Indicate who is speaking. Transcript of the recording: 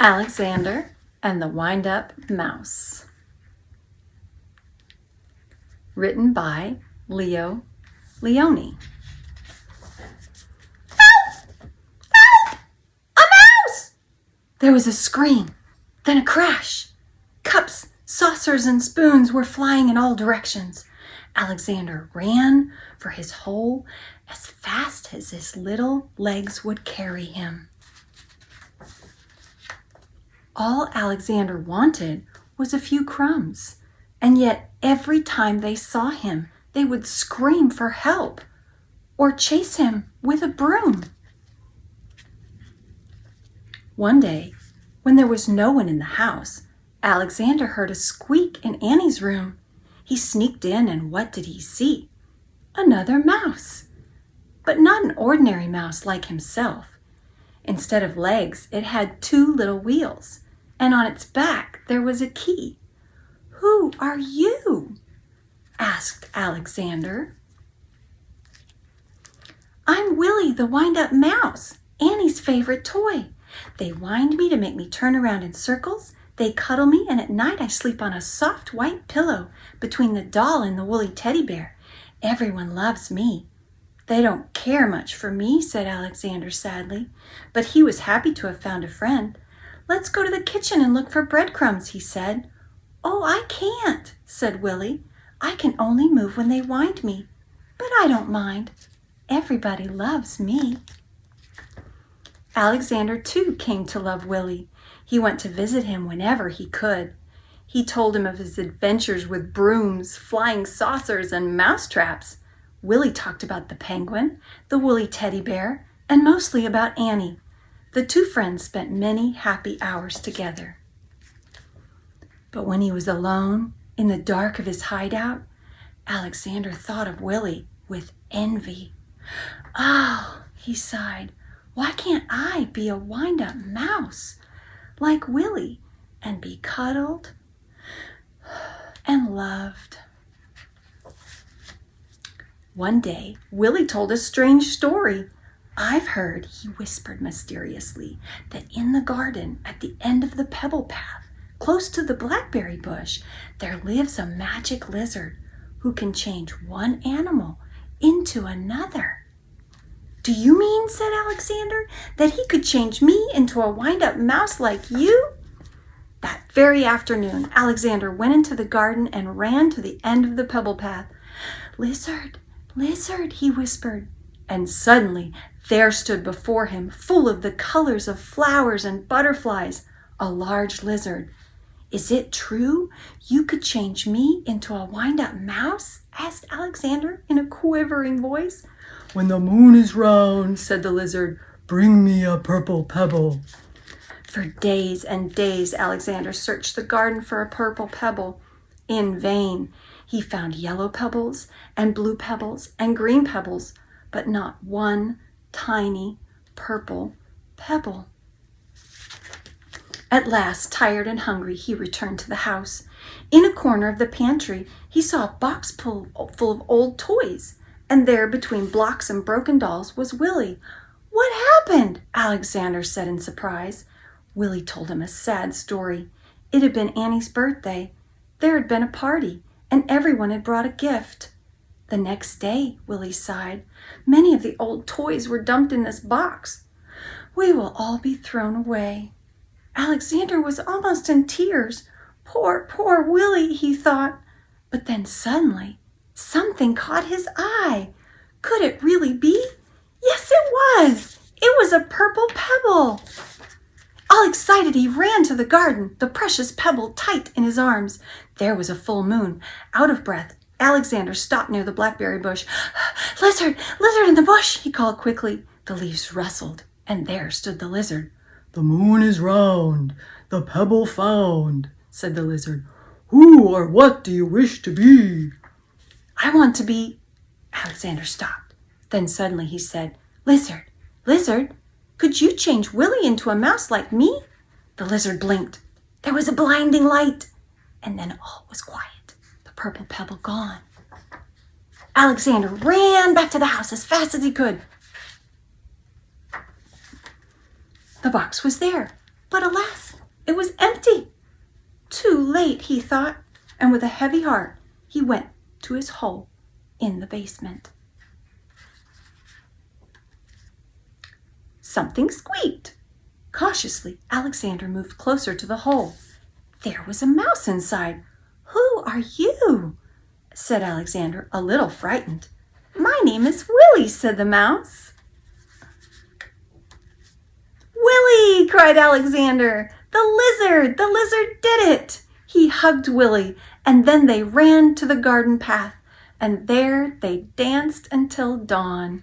Speaker 1: Alexander and the Wind-Up Mouse. Written by Lio Lionni. Help! Help! A mouse! There was a scream, then a crash. Cups, saucers, and spoons were flying in all directions. Alexander ran for his hole as fast as his little legs would carry him. All Alexander wanted was a few crumbs, and yet every time they saw him, they would scream for help or chase him with a broom. One day, when there was no one in the house, Alexander heard a squeak in Annie's room. He sneaked in, and what did he see? Another mouse, but not an ordinary mouse like himself. Instead of legs, it had two little wheels, and on its back there was a key. "Who are you?" asked Alexander. "I'm Willie the Wind-Up Mouse, Annie's favorite toy. They wind me to make me turn around in circles. They cuddle me, and at night I sleep on a soft white pillow between the doll and the woolly teddy bear. Everyone loves me." "They don't care much for me," said Alexander sadly, but he was happy to have found a friend. "Let's go to the kitchen and look for breadcrumbs," he said. "Oh, I can't," said Willie. "I can only move when they wind me, but I don't mind. Everybody loves me." Alexander, too, came to love Willie. He went to visit him whenever he could. He told him of his adventures with brooms, flying saucers, and mousetraps. Willie talked about the penguin, the woolly teddy bear, and mostly about Annie. The two friends spent many happy hours together. But when he was alone, in the dark of his hideout, Alexander thought of Willie with envy. "Oh," he sighed, "why can't I be a wind-up mouse like Willie and be cuddled and loved?" One day, Willie told a strange story. "I've heard," he whispered mysteriously, "that in the garden at the end of the pebble path, close to the blackberry bush, there lives a magic lizard who can change one animal into another." "Do you mean," said Alexander, "that he could change me into a wind-up mouse like you?" That very afternoon, Alexander went into the garden and ran to the end of the pebble path. "Lizard, lizard," he whispered, and suddenly there stood before him, full of the colors of flowers and butterflies, a large lizard. "Is it true you could change me into a wind-up mouse?" asked Alexander in a quivering voice.
Speaker 2: "When the moon is round," said the lizard, "bring me a purple pebble."
Speaker 1: For days and days, Alexander searched the garden for a purple pebble. In vain. He found yellow pebbles and blue pebbles and green pebbles, but not one tiny purple pebble. At last, tired and hungry, he returned to the house. In a corner of the pantry, he saw a box full of old toys, and there, between blocks and broken dolls, was Willie. "What happened?" Alexander said in surprise. Willie told him a sad story. It had been Annie's birthday. There had been a party, and everyone had brought a gift. "The next day," Willie sighed, "many of the old toys were dumped in this box. We will all be thrown away." Alexander was almost in tears. "Poor, poor Willie," he thought. But then suddenly, something caught his eye. Could it really be? Yes, it was. It was a purple pebble. All excited, he ran to the garden, the precious pebble tight in his arms. There was a full moon. Out of breath, Alexander stopped near the blackberry bush. "Lizard, lizard in the bush," he called quickly. The leaves rustled, and there stood the lizard.
Speaker 2: "The moon is round, the pebble found," said the lizard. "Who or what do you wish to be?"
Speaker 1: "I want to be—" Alexander stopped. Then suddenly he said, "Lizard, lizard, could you change Willie into a mouse like me?" The lizard blinked. There was a blinding light, and then all was quiet, the purple pebble gone. Alexander ran back to the house as fast as he could. The box was there, But alas, it was empty. Too late, he thought, and with a heavy heart, he went to his hole in the basement. Something squeaked. Cautiously, Alexander moved closer to the hole. There was a mouse inside. "Who are you?" said Alexander, a little frightened. "My name is Willie," said the mouse. "Willie!" cried Alexander. "The lizard! The lizard did it!" He hugged Willie, and then they ran to the garden path, and there they danced until dawn.